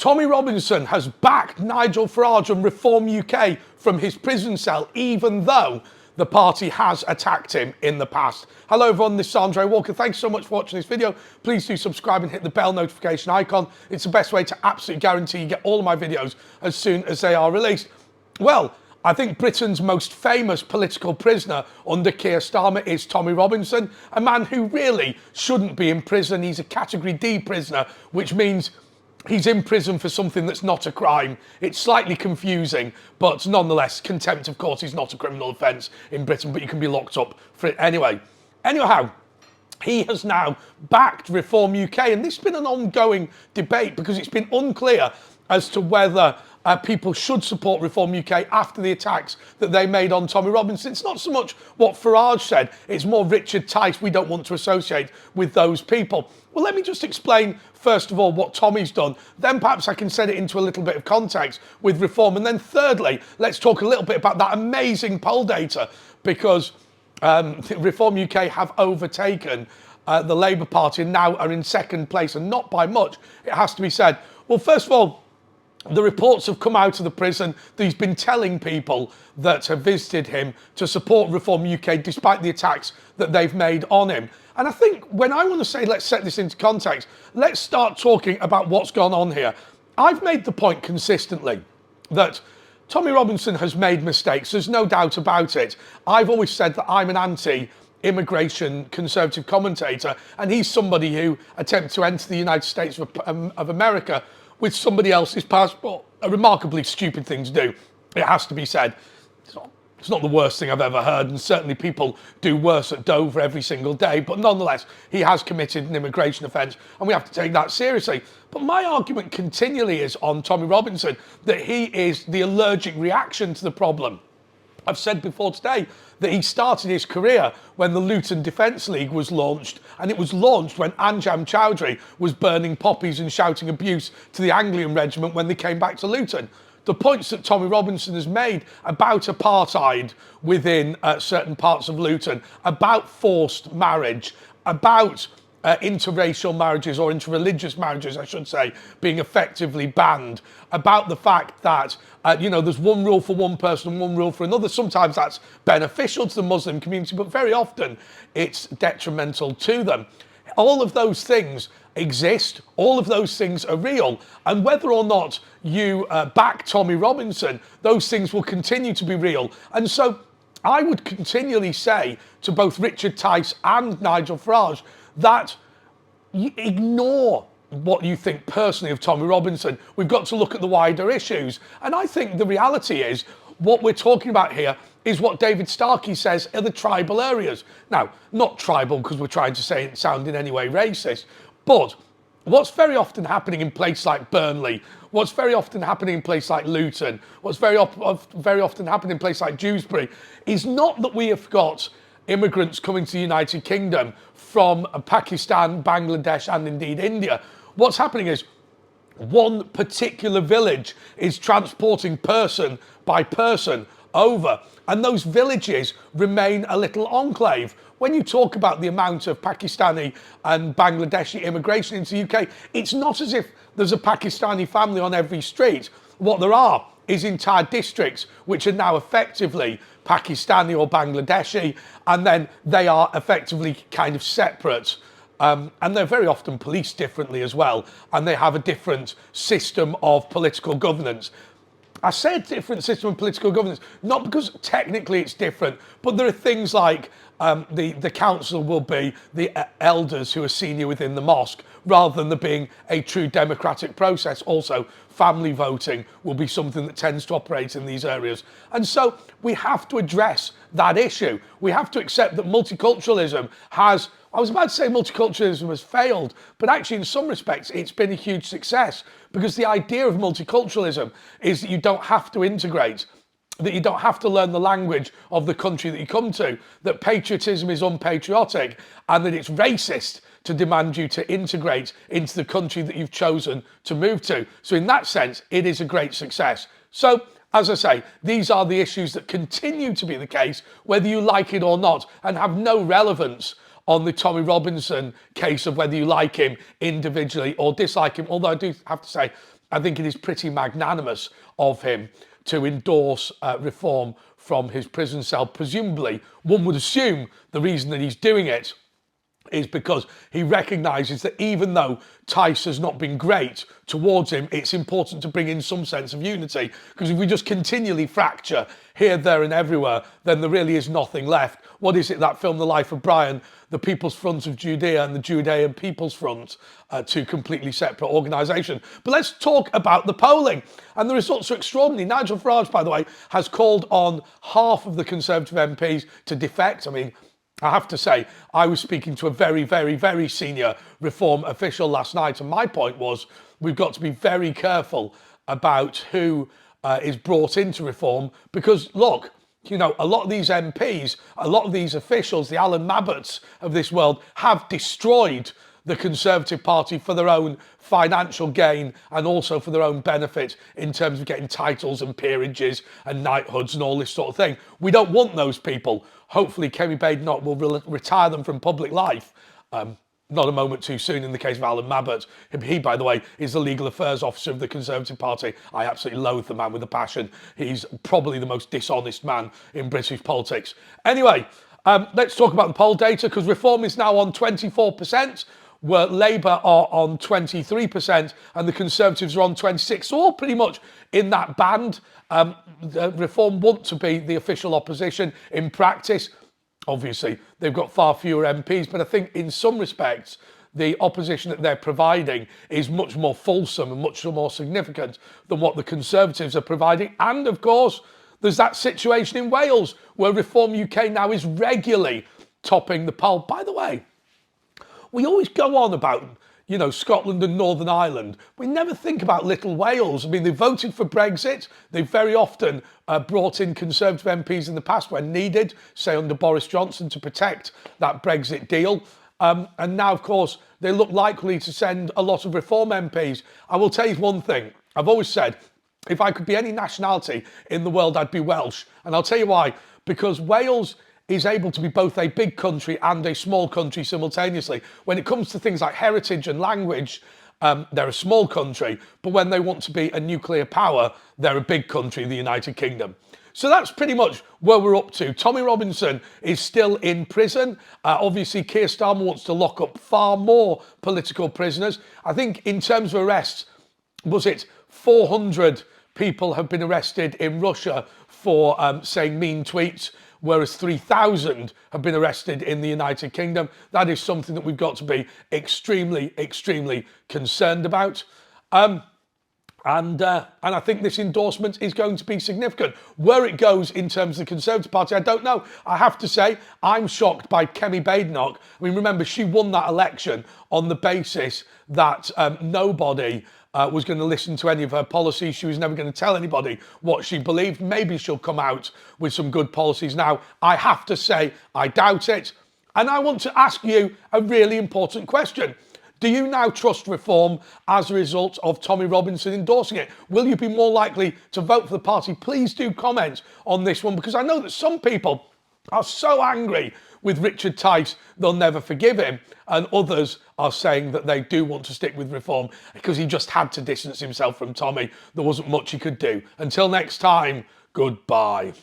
Tommy Robinson has backed Nigel Farage and ReformUK from his prison cell, even though the party has attacked him in the past. Hello everyone, this is Andre Walker. Thanks so much for watching this video. Please do subscribe and hit the bell notification icon. It's the best way to absolutely guarantee you get all of my videos as soon as they are released. Well, I think Britain's most famous political prisoner under Keir Starmer is Tommy Robinson, a man who really shouldn't be in prison. He's a category D prisoner, which means he's in prison for something that's not a crime. It's slightly confusing, but nonetheless, contempt, of course, is not a criminal offence in Britain, but you can be locked up for it anyway. Anyhow, he has now backed ReformUK, and this has been an ongoing debate because it's been unclear as to whether people should support ReformUK after the attacks that they made on Tommy Robinson. It's not so much what Farage said, it's more Richard Tice. We don't want to associate with those people. Well, let me just explain, first of all, what Tommy's done. Then perhaps I can set it into a little bit of context with Reform. And then thirdly, let's talk a little bit about that amazing poll data, because ReformUK have overtaken the Labour Party and now are in second place, and not by much, it has to be said. Well, first of all, the reports have come out of the prison that he's been telling people that have visited him to support ReformUK despite the attacks that they've made on him. And I think when I want to say let's set this into context, let's start talking about what's gone on here. I've made the point consistently that Tommy Robinson has made mistakes. There's no doubt about it. I've always said that I'm an anti-immigration conservative commentator, and he's somebody who attempted to enter the United States of America with somebody else's passport. A remarkably stupid thing to do, it has to be said. It's not the worst thing I've ever heard, and certainly people do worse at Dover every single day, but nonetheless, he has committed an immigration offence, and we have to take that seriously. But my argument continually is on Tommy Robinson, that he is the allergic reaction to the problem. I've said before today that he started his career when the Luton Defence League was launched, and it was launched when Anjam Chowdhury was burning poppies and shouting abuse to the Anglian regiment when they came back to Luton. The points that Tommy Robinson has made about apartheid within certain parts of Luton, about forced marriage, about interracial marriages, or interreligious marriages, I should say, being effectively banned, about the fact that, there's one rule for one person and one rule for another. Sometimes that's beneficial to the Muslim community, but very often it's detrimental to them. All of those things exist, all of those things are real, and whether or not you back Tommy Robinson, those things will continue to be real. And so I would continually say to both Richard Tice and Nigel Farage that you ignore what you think personally of Tommy Robinson. We've got to look at the wider issues. And I think the reality is, what we're talking about here is what David Starkey says are the tribal areas. Now, not tribal because we're trying to say it sound in any way racist, but what's very often happening in places like Burnley, what's very often happening in places like Luton, what's very often happening in places like Dewsbury, is not that we have got immigrants coming to the United Kingdom from Pakistan, Bangladesh, and indeed India. What's happening is one particular village is transporting person by person over, and those villages remain a little enclave. When you talk about the amount of Pakistani and Bangladeshi immigration into the UK, it's not as if there's a Pakistani family on every street. What there are is entire districts which are now effectively Pakistani or Bangladeshi, and then they are effectively kind of separate. And they're very often policed differently as well, and they have a different system of political governance. I said different system of political governance, not because technically it's different, but there are things like the council will be the elders who are senior within the mosque, rather than there being a true democratic process. Also, family voting will be something that tends to operate in these areas. And so we have to address that issue. We have to accept that multiculturalism has, I was about to say multiculturalism has failed, but actually in some respects it's been a huge success, because the idea of multiculturalism is that you don't have to integrate, that you don't have to learn the language of the country that you come to, that patriotism is unpatriotic, and that it's racist to demand you to integrate into the country that you've chosen to move to. So in that sense, it is a great success. So, as I say, these are the issues that continue to be the case, whether you like it or not, and have no relevance on the Tommy Robinson case of whether you like him individually or dislike him. Although I do have to say, I think it is pretty magnanimous of him to endorse reform from his prison cell. Presumably, one would assume the reason that he's doing it is because he recognises that even though Tice has not been great towards him, it's important to bring in some sense of unity. Because if we just continually fracture here, there and everywhere, then there really is nothing left. What is it, that film, The Life of Brian? The People's Front of Judea and the Judean People's Front, two completely separate organisations. But let's talk about the polling. And the results are extraordinary. Nigel Farage, by the way, has called on half of the Conservative MPs to defect. I mean, I have to say, I was speaking to a very, very, very senior Reform official last night, and my point was we've got to be very careful about who is brought into Reform, because, look, you know, a lot of these MPs, a lot of these officials, the Alan Mabbotts of this world, have destroyed the Conservative Party for their own financial gain and also for their own benefit in terms of getting titles and peerages and knighthoods and all this sort of thing. We don't want those people. Hopefully Kemi Badenoch will retire them from public life. Not a moment too soon in the case of Alan Mabbott. He, by the way, is the legal affairs officer of the Conservative Party. I absolutely loathe the man with a passion. He's probably the most dishonest man in British politics. Anyway, let's talk about the poll data, because Reform is now on 24%. Where Labour are on 23% and the Conservatives are on 26%. So all pretty much in that band. Reform want to be the official opposition in practice. Obviously, they've got far fewer MPs, but I think in some respects, the opposition that they're providing is much more fulsome and much more significant than what the Conservatives are providing. And of course, there's that situation in Wales where Reform UK now is regularly topping the poll. By the way, we always go on about, you know, Scotland and Northern Ireland. We never think about little Wales. I mean, they voted for Brexit. They've very often brought in Conservative MPs in the past when needed, say under Boris Johnson, to protect that Brexit deal. And now, of course, they look likely to send a lot of Reform MPs. I will tell you one thing. I've always said, if I could be any nationality in the world, I'd be Welsh. And I'll tell you why. Because Wales is able to be both a big country and a small country simultaneously. When it comes to things like heritage and language, they're a small country, but when they want to be a nuclear power, they're a big country, the United Kingdom. So that's pretty much where we're up to. Tommy Robinson is still in prison. Obviously, Keir Starmer wants to lock up far more political prisoners. I think in terms of arrests, was it 400 people have been arrested in Russia for saying mean tweets, whereas 3,000 have been arrested in the United Kingdom. That is something that we've got to be extremely, extremely concerned about. And I think this endorsement is going to be significant. Where it goes in terms of the Conservative Party, I don't know. I have to say, I'm shocked by Kemi Badenoch. I mean, remember, she won that election on the basis that nobody was going to listen to any of her policies. She was never going to tell anybody what she believed. Maybe she'll come out with some good policies now. I have to say, I doubt it. And I want to ask you a really important question. Do you now trust Reform as a result of Tommy Robinson endorsing it? Will you be more likely to vote for the party? Please do comment on this one, because I know that some people are so angry with Richard Tice, they'll never forgive him. And others are saying that they do want to stick with Reform because he just had to distance himself from Tommy. There wasn't much he could do. Until next time, goodbye.